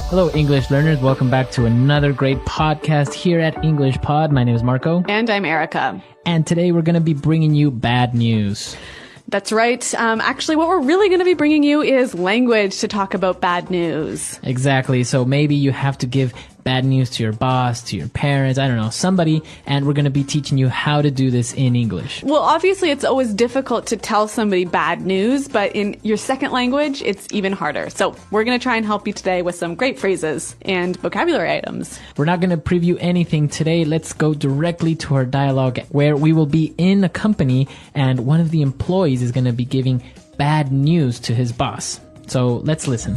Hello, English learners. Welcome back to another great podcast here at English Pod. My name is Marco. And I'm Erica. And today we're going to be bringing you bad news. That's right. Actually, what we're really going to be bringing you is language to talk about bad news. Exactly. So maybe you have to give bad news to your boss, to your parents, I don't know, somebody, and we're going to be teaching you how to do this in English. Well, obviously, it's always difficult to tell somebody bad news, but in your second language, it's even harder. So we're going to try and help you today with some great phrases and vocabulary items. We're not going to preview anything today. Let's go directly to our dialogue where we will be in a company and one of the employees is going to be giving bad news to his boss. So let's listen.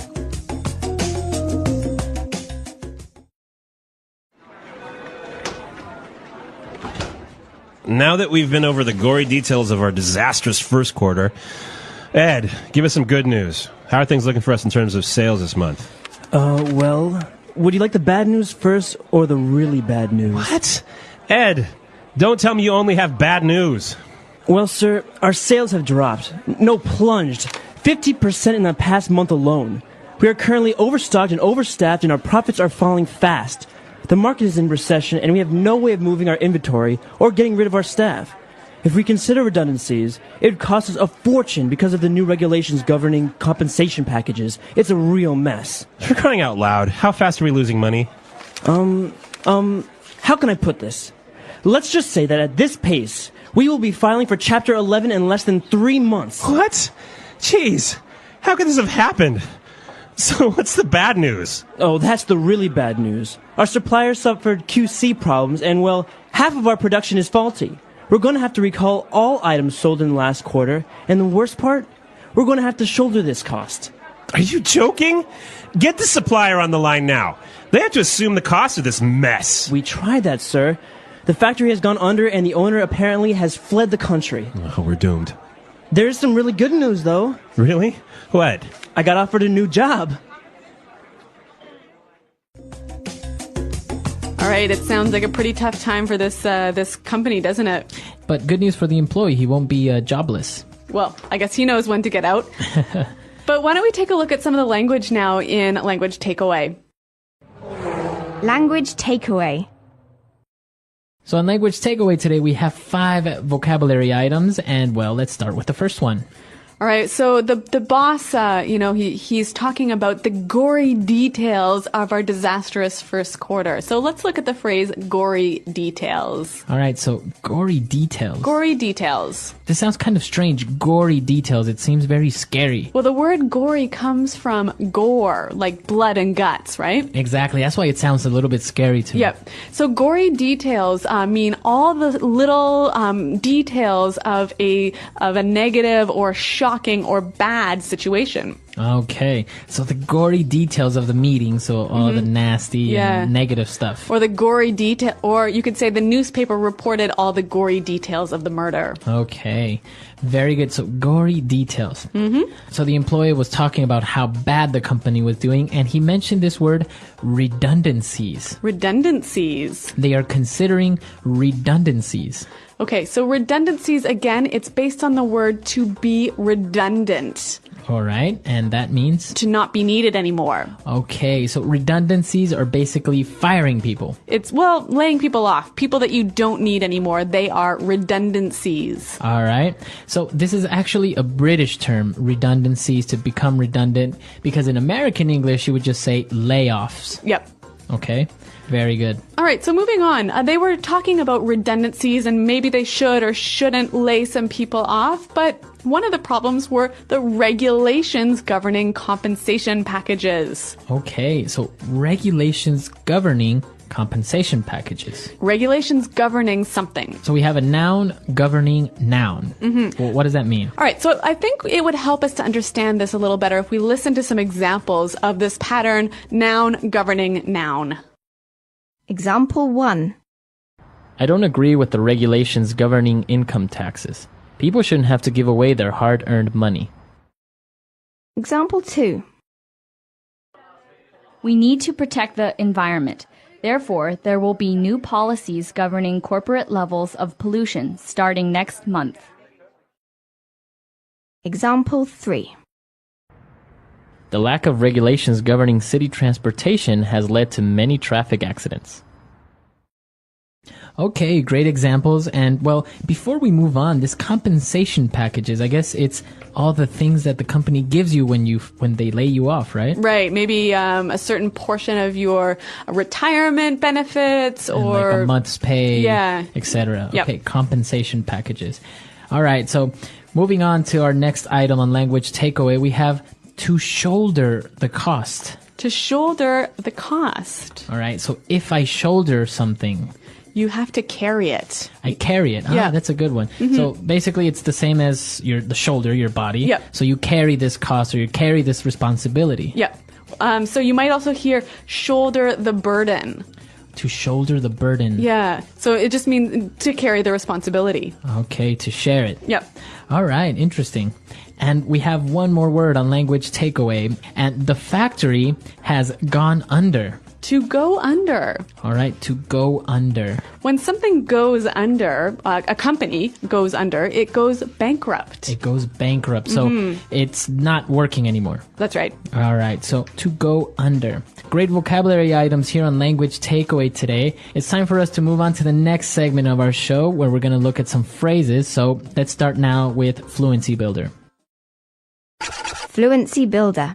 Now that we've been over the gory details of our disastrous first quarter, Ed, give us some good news. How are things looking for us in terms of sales this month? Well, would you like the bad news first or the really bad news? What? Ed, don't tell me you only have bad news. Well, sir, our sales have dropped. No, plunged. 50% in the past month alone. We are currently overstocked and overstaffed, and our profits are falling fast. The market is in recession, and we have no way of moving our inventory or getting rid of our staff. If we consider redundancies, it would cost us a fortune because of the new regulations governing compensation packages. It's a real mess. For crying out loud, how fast are we losing money? How can I put this? Let's just say that at this pace, we will be filing for Chapter 11 in less than 3 months. What? Jeez, how could this have happened? So what's the bad news? Oh, that's the really bad news. Our suppliers suffered QC problems, and, well, half of our production is faulty. We're going to have to recall all items sold in the last quarter, and the worst part, we're going to have to shoulder this cost. Are you joking? Get the supplier on the line now. They have to assume the cost of this mess. We tried that, sir. The factory has gone under, and the owner apparently has fled the country. Oh, we're doomed. There's some really good news, though. Really? What? I got offered a new job. All right, it sounds like a pretty tough time for this company, doesn't it? But good news for the employee, he won't be jobless. Well, I guess he knows when to get out. But why don't we take a look at some of the language now in Language Takeaway. Language Takeaway. So in Language Takeaway today, we have 5 vocabulary items, and well, let's start with the first one. All right, so the boss, he's talking about the gory details of our disastrous first quarter. So let's look at the phrase gory details. All right, so gory details. Gory details. This sounds kind of strange. Gory details. It seems very scary. Well, the word gory comes from gore, like blood and guts, right? Exactly. That's why it sounds a little bit scary to me. Yep. So gory details mean all the little details of a negative or shocking or bad situation. Okay, so the gory details of the meeting, so all the nasty and negative stuff. Or the gory detail, or you could say the newspaper reported all the gory details of the murder. Okay, very good. So gory details. So the employee was talking about how bad the company was doing, and he mentioned this word redundancies. Redundancies. They are considering redundancies. Okay, so redundancies, again, it's based on the word to be redundant. All right, and that means? To not be needed anymore. Okay, so redundancies are basically firing people. It's, well, laying people off. People that you don't need anymore, they are redundancies. All right, so this is actually a British term, redundancies, to become redundant, because in American English, you would just say layoffs. Yep. Okay, very good. All right, so moving on. They were talking about redundancies and maybe they should or shouldn't lay some people off, but one of the problems were the regulations governing compensation packages. Okay, so regulations governing compensation packages. Regulations governing something. So we have a noun governing noun. Well, what does that mean? All right, so I think it would help us to understand this a little better if we listen to some examples of this pattern, noun governing noun. Example 1. I don't agree with the regulations governing income taxes. People shouldn't have to give away their hard-earned money. Example 2. We need to protect the environment. Therefore, there will be new policies governing corporate levels of pollution starting next month. Example 3. The lack of regulations governing city transportation has led to many traffic accidents. Okay, great examples. And well, before we move on, this compensation packages, I guess it's all the things that the company gives you when they lay you off, right? Right. Maybe a certain portion of your retirement benefits And or like a month's pay, Yeah. etc. Yep. Okay, compensation packages. All right, so moving on to our next item on language takeaway, we have to shoulder the cost. to shoulder the cost. All right, so if I shoulder something, You have to carry it. I carry it. Yeah. That's a good one. So basically, it's the same as the shoulder, your body. Yep. So you carry this cost or you carry this responsibility. Yep. So you might also hear shoulder the burden. To shoulder the burden. Yeah. So it just means to carry the responsibility. Okay, to share it. Yep. All right, interesting. And we have one more word on language takeaway. And the factory has gone under. To go under. All right, to go under. When something goes under, a company goes under, it goes bankrupt. It goes bankrupt. So it's not working anymore. That's right. All right, so to go under. Great vocabulary items here on Language Takeaway today. It's time for us to move on to the next segment of our show where we're going to look at some phrases. So let's start now with Fluency Builder. Fluency Builder.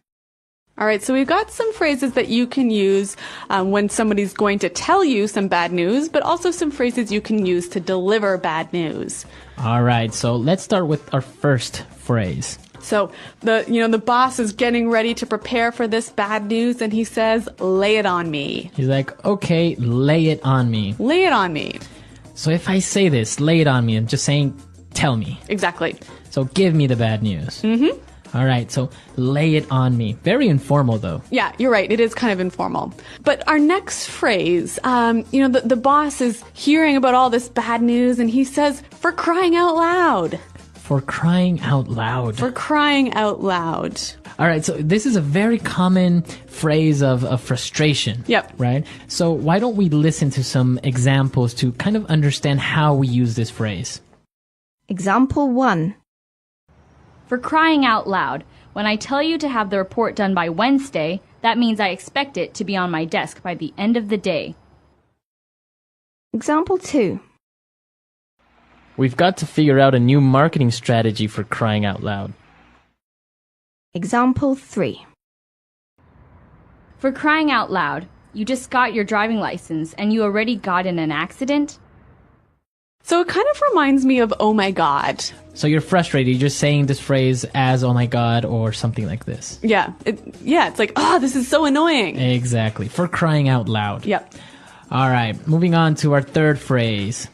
All right, so we've got some phrases that you can use when somebody's going to tell you some bad news, but also some phrases you can use to deliver bad news. All right, so let's start with our first phrase. So the boss is getting ready to prepare for this bad news, and he says, "Lay it on me. He's like, okay, lay it on me. Lay it on me." So if I say this, lay it on me, I'm just saying, tell me. Exactly. So give me the bad news. Mm-hmm. All right, so lay it on me. Very informal, though. Yeah, you're right. It is kind of informal. But our next phrase, the boss is hearing about all this bad news, and he says, "For crying out loud." For crying out loud. For crying out loud. All right, so this is a very common phrase of frustration. Yep. Right? So why don't we listen to some examples to kind of understand how we use this phrase? Example 1. For crying out loud, when I tell you to have the report done by Wednesday, that means I expect it to be on my desk by the end of the day. Example 2. We've got to figure out a new marketing strategy for crying out loud. Example 3. For crying out loud, you just got your driving license and you already got in an accident? So it kind of reminds me of "oh my god." So you're frustrated. You're just saying this phrase as, oh my God, or something like this. Yeah. It's like, this is so annoying. Exactly. For crying out loud. Yep. All right. Moving on to our third phrase.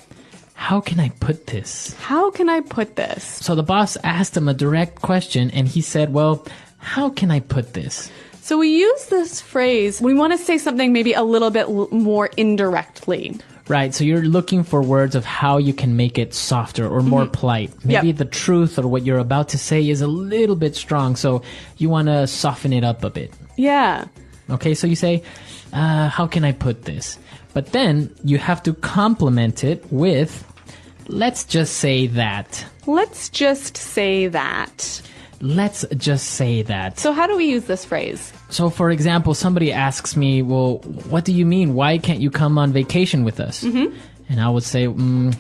How can I put this? How can I put this? So the boss asked him a direct question and he said, well, how can I put this? So we use this phrase when we want to say something maybe a little bit more indirectly. Right, so you're looking for words of how you can make it softer or more polite. Maybe Yep. the truth or what you're about to say is a little bit strong, so you want to soften it up a bit. Yeah. Okay, so you say, how can I put this? But then you have to complement it with, let's just say that. Let's just say that. Let's just say that. So how do we use this phrase? So, for example, somebody asks me, well, what do you mean? Why can't you come on vacation with us? Mm-hmm. And I would say,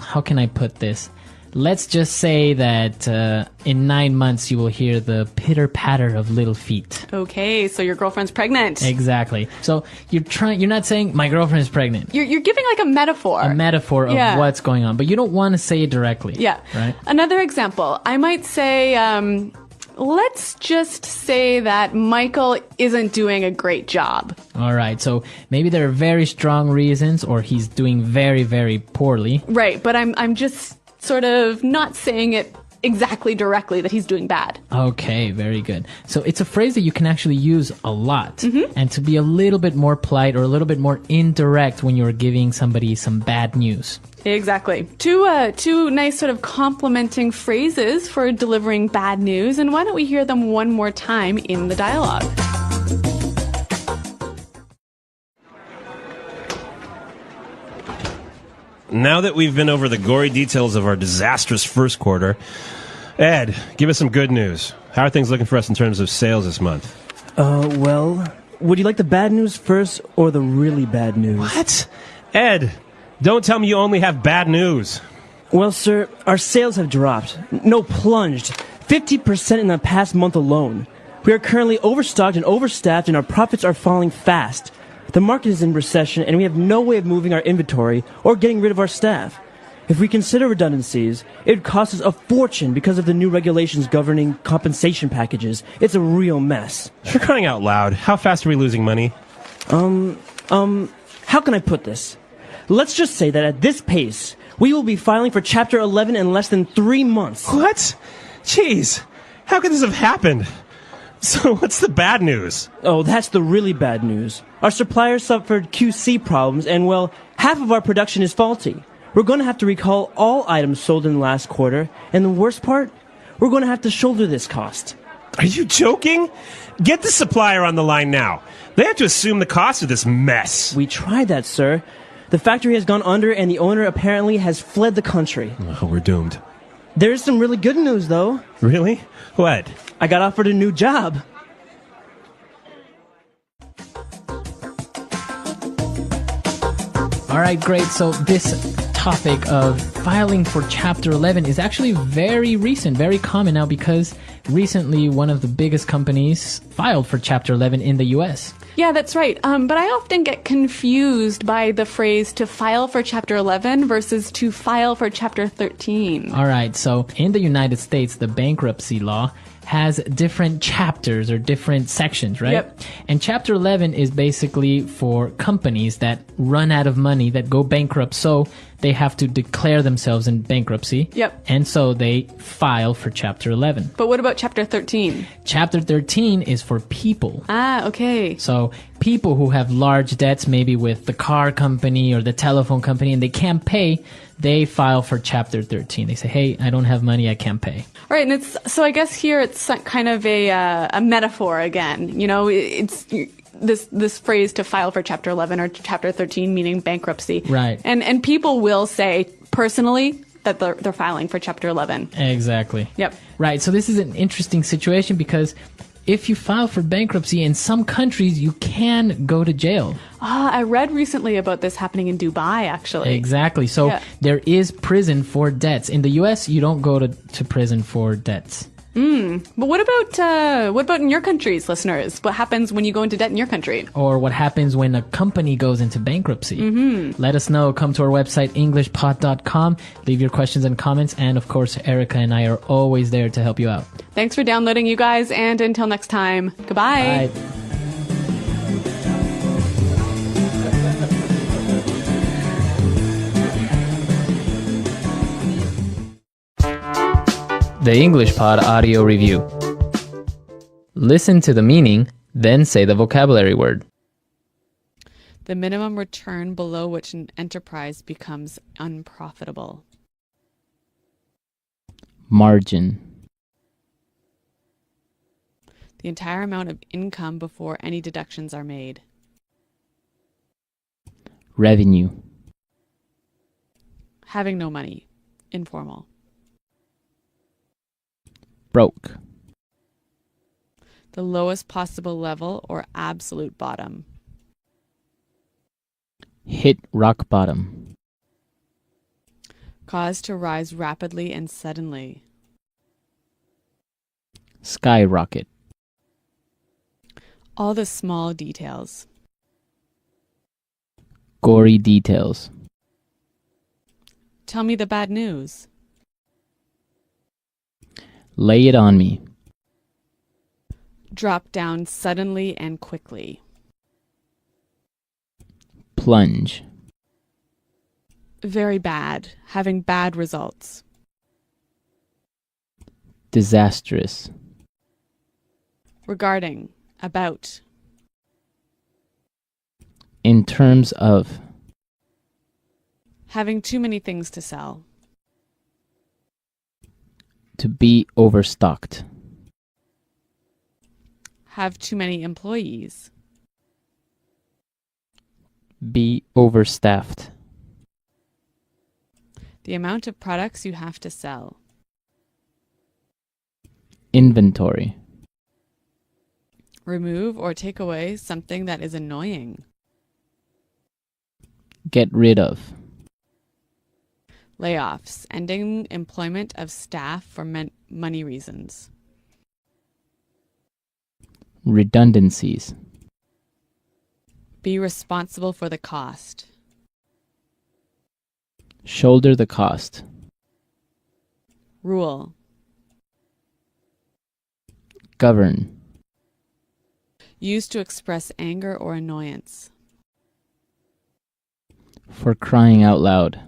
how can I put this? Let's just say that in 9 months you will hear the pitter-patter of little feet. Okay, so your girlfriend's pregnant. Exactly. So you're not saying my girlfriend is pregnant. You're giving like a metaphor. A metaphor of Yeah. what's going on, but you don't want to say it directly. Yeah. Right? Another example, I might say, let's just say that Michael isn't doing a great job. All right. So maybe there are very strong reasons, or he's doing very, very poorly. Right, but I'm just sort of not saying it exactly directly that he's doing bad. Okay, very good. So it's a phrase that you can actually use a lot, and to be a little bit more polite or a little bit more indirect when you're giving somebody some bad news. Exactly. Two nice sort of complimenting phrases for delivering bad news, and why don't we hear them one more time in the dialogue? Now that we've been over the gory details of our disastrous first quarter, Ed, give us some good news. How are things looking for us in terms of sales this month? Well, would you like the bad news first or the really bad news? What? Ed, don't tell me you only have bad news. Well, sir, our sales have dropped. No, plunged. 50% in the past month alone. We are currently overstocked and overstaffed, and our profits are falling fast. The market is in recession, and we have no way of moving our inventory or getting rid of our staff. If we consider redundancies, it would cost us a fortune because of the new regulations governing compensation packages. It's a real mess. For crying out loud, how fast are we losing money? How can I put this? Let's just say that at this pace, we will be filing for Chapter 11 in less than 3 months. What? Jeez, how could this have happened? So what's the bad news? Oh, that's the really bad news. Our suppliers suffered QC problems, and well, half of our production is faulty. We're going to have to recall all items sold in the last quarter, and the worst part, we're going to have to shoulder this cost. Are you joking? Get the supplier on the line now. They have to assume the cost of this mess. We tried that, sir. The factory has gone under, and the owner apparently has fled the country. Oh, we're doomed. There's some really good news, though. Really? What? I got offered a new job. All right, great. So this topic of filing for Chapter 11 is actually very recent, very common now, because recently one of the biggest companies filed for Chapter 11 in the US. Yeah, that's right. But I often get confused by the phrase to file for Chapter 11 versus to file for Chapter 13. All right, so in the United States, the bankruptcy law has different chapters or different sections, right? Yep. And Chapter 11 is basically for companies that run out of money, that go bankrupt, so they have to declare themselves in bankruptcy. Yep. And so they file for Chapter 11. But what about Chapter 13? Chapter 13 is for people. Ah, okay. So people who have large debts, maybe with the car company or the telephone company, and they can't pay, they file for Chapter 13. They say, hey, I don't have money, I can't pay. All right, and it's so I guess here it's kind of a metaphor again. You know, it's this phrase to file for Chapter 11 or Chapter 13, meaning bankruptcy. Right. And people will say personally that they're filing for Chapter 11. Exactly. Yep. Right. So this is an interesting situation because if you file for bankruptcy in some countries, you can go to jail. I read recently about this happening in Dubai, actually. Exactly. So Yeah. there is prison for debts. In the U.S., you don't go to prison for debts. But what about in your countries, listeners? What happens when you go into debt in your country? Or what happens when a company goes into bankruptcy. Let us know. Come to our website, englishpod.com. Leave your questions and comments. And of course, Erica and I are always there to help you out. Thanks for downloading, you guys, and until next time, goodbye. Bye. The English Pod Audio Review. Listen to the meaning, then say the vocabulary word. The minimum return below which an enterprise becomes unprofitable. Margin. The entire amount of income before any deductions are made. Revenue. Having no money. Informal. Broke. The lowest possible level or absolute bottom. Hit rock bottom. Cause to rise rapidly and suddenly. Skyrocket. All the small details. Gory details. Tell me the bad news. Lay it on me. Drop down suddenly and quickly. Plunge. Very bad. Having bad results. Disastrous. Regarding. About. In terms of. Having too many things to sell. To be overstocked. Have too many employees. Be overstaffed. The amount of products you have to sell. Remove or take away something that is annoying. Get rid of. Layoffs, ending employment of staff for money reasons. Redundancies. Be responsible for the cost. Shoulder the cost. Rule. Govern. Used to express anger or annoyance. For crying out loud.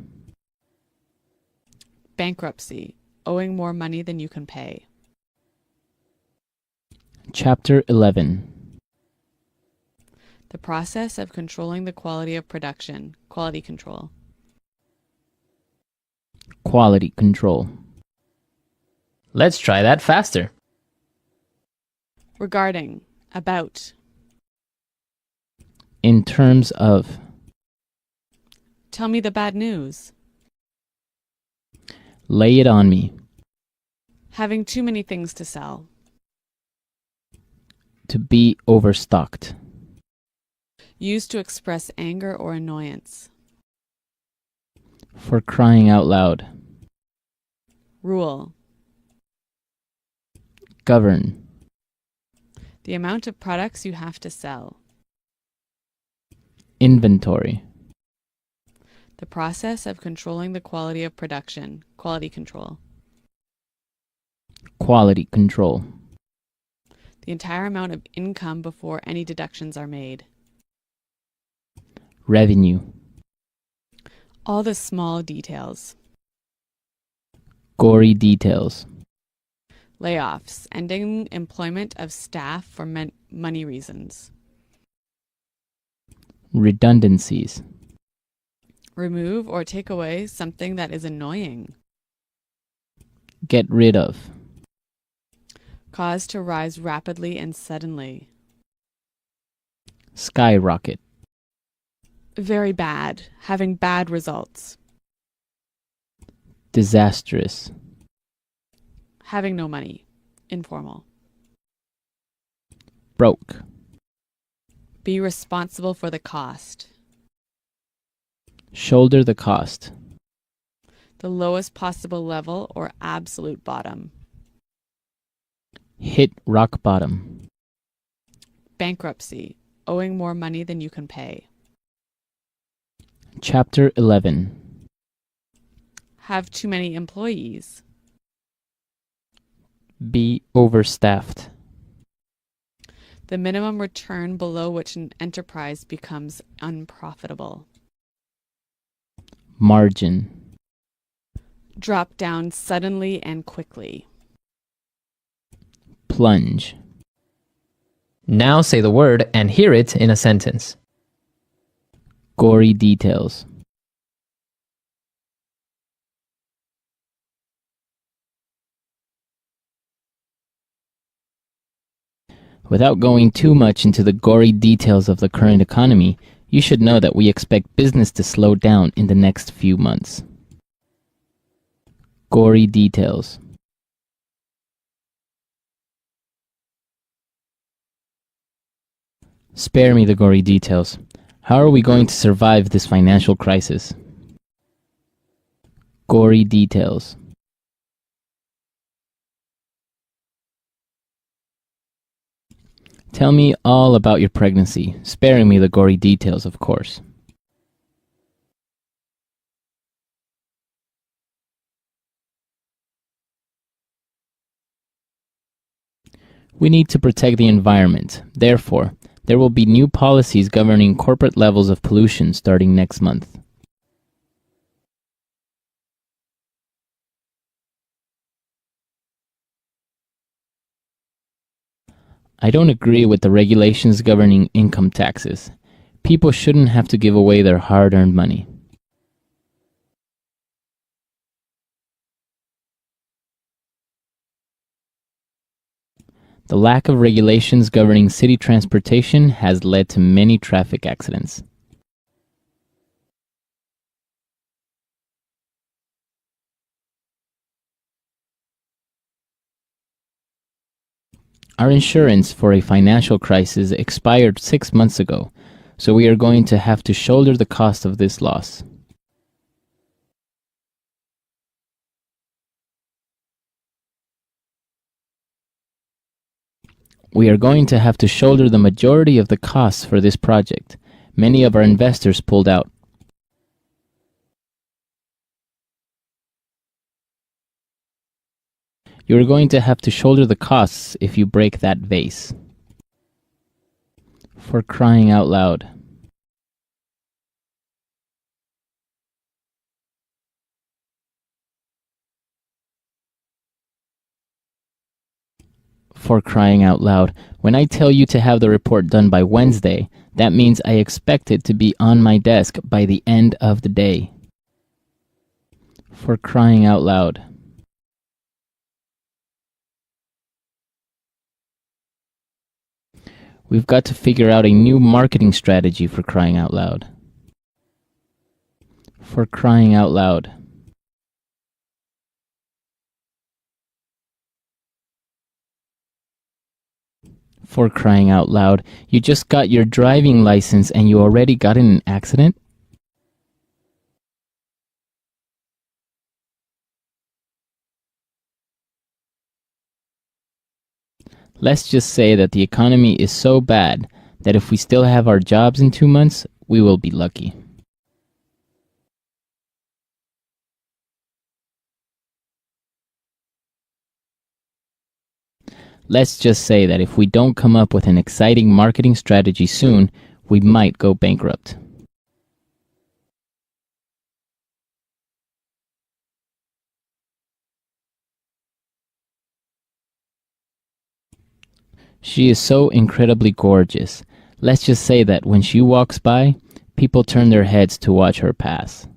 Bankruptcy, owing more money than you can pay. Chapter 11. The process of controlling the quality of production, quality control. Quality control. Let's try that faster. Regarding, about. In terms of. Tell me the bad news. Lay it on me. Having too many things to sell. To be overstocked. Used to express anger or annoyance. For crying out loud. Rule. Govern. The amount of products you have to sell. Inventory. The process of controlling the quality of production, quality control. Quality control. The entire amount of income before any deductions are made. Revenue. All the small details. Gory details. Layoffs, ending employment of staff for money reasons. Redundancies. Remove or take away something that is annoying. Get rid of. Cause to rise rapidly and suddenly. Skyrocket. Very bad, having bad results. Disastrous. Having no money, informal. Broke. Be responsible for the cost. Shoulder the cost. The lowest possible level or absolute bottom. Hit rock bottom. Bankruptcy, owing more money than you can pay. Chapter 11. Have too many employees. Be overstaffed. The minimum return below which an enterprise becomes unprofitable. Margin. Drop down suddenly and quickly. Plunge. Now say the word and hear it in a sentence. Gory details. Without going too much into the gory details of the current economy, you should know that we expect business to slow down in the next few months. Gory details. Spare me the gory details. How are we going to survive this financial crisis? Gory details. Tell me all about your pregnancy, sparing me the gory details, of course. We need to protect the environment. Therefore, there will be new policies governing corporate levels of pollution starting next month. I don't agree with the regulations governing income taxes. People shouldn't have to give away their hard-earned money. The lack of regulations governing city transportation has led to many traffic accidents. Our insurance for a financial crisis expired 6 months ago, so we are going to have to shoulder the cost of this loss. We are going to have to shoulder the majority of the costs for this project. Many of our investors pulled out. You are going to have to shoulder the costs if you break that vase. For crying out loud. For crying out loud. When I tell you to have the report done by Wednesday, that means I expect it to be on my desk by the end of the day. For crying out loud. We've got to figure out a new marketing strategy for crying out loud. For crying out loud. For crying out loud. You just got your driving license and you already got in an accident? Let's just say that the economy is so bad that if we still have our jobs in 2 months, we will be lucky. Let's just say that if we don't come up with an exciting marketing strategy soon, we might go bankrupt. She is so incredibly gorgeous. Let's just say that when she walks by, people turn their heads to watch her pass.